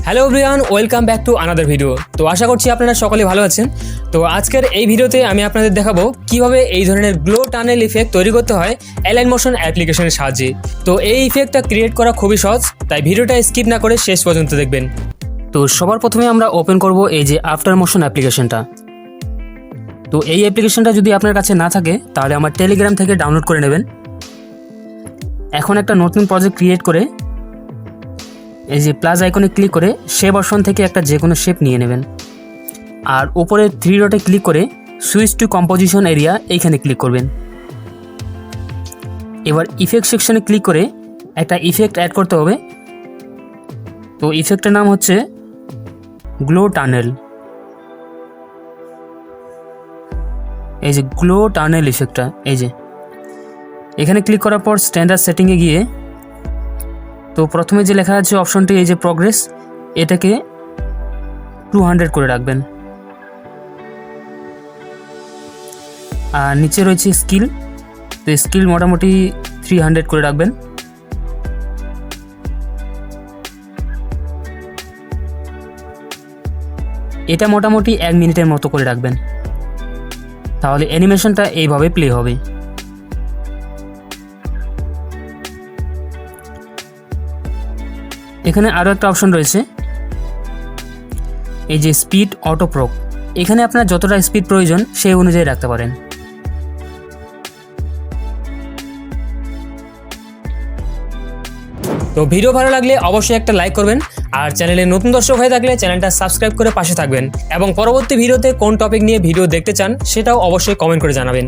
Hello everyone, welcome back to another video. তো আশা করছি আপনারা সকলে ভালো আছেন। তো আজকের এই ভিডিওতে আমি আপনাদের দেখাবো কিভাবে এই ধরনের গ্লো টানেল ইফেক্ট তৈরি করতে হয় অ্যালাইন মোশন অ্যাপ্লিকেশনের সাহায্যে। তো এই ইফেক্টটা ক্রিয়েট করা খুবই সহজ, তাই ভিডিওটা স্কিপ না করে শেষ পর্যন্ত দেখবেন। তো সবার প্রথমে আমরা ওপেন করব এই যে আফটার মোশন অ্যাপ্লিকেশনটা। তো এই অ্যাপ্লিকেশনটা যদি আপনার কাছে না থাকে তাহলে আমার টেলিগ্রাম থেকে ডাউনলোড করে নেবেন। এখন একটা নতুন প্রজেক্ট ক্রিয়েট করে এই যে প্লাস আইকনে ক্লিক করে শেপ অপশন থেকে একটা যে কোনো শেপ নিয়ে নেবেন, আর উপরে 3 ডটে ক্লিক করে সুইচ টু কম্পোজিশন এরিয়া এইখানে ক্লিক করবেন। এবার ইফেক্ট সেকশনে ক্লিক করে একটা ইফেক্ট অ্যাড করতে হবে। তো ইফেক্টের নাম হচ্ছে গ্লো টানেল। এই যে গ্লো টানেল ইফেক্টটা, এই যে এখানে ক্লিক করার পর স্ট্যান্ডার্ড সেটিংয়ে গিয়ে তো প্রথমে যে লেখা আছে অপশনটি এই যে প্রগ্রেস, এটাকে 200 করে রাখবেন। আর নিচে রয়েছে স্কিল, তো স্কিল মোটামুটি 300 করে রাখবেন। এটা মোটামুটি 1 মিনিটের মতো করে রাখবেন, তাহলে অ্যানিমেশনটা এইভাবে প্লে হবে। এখানে আরও একটা অপশন রয়েছে এই যে স্পিড অটো প্রক, এখানে আপনার যতটা স্পিড প্রয়োজন সেই অনুযায়ী রাখতে পারেন। তো ভিডিও ভালো লাগলে অবশ্যই একটা লাইক করবেন, আর চ্যানেলে নতুন দর্শক হয়ে থাকলে চ্যানেলটা সাবস্ক্রাইব করে পাশে থাকবেন, এবং পরবর্তী ভিডিওতে কোন টপিক নিয়ে ভিডিও দেখতে চান সেটাও অবশ্যই কমেন্ট করে জানাবেন।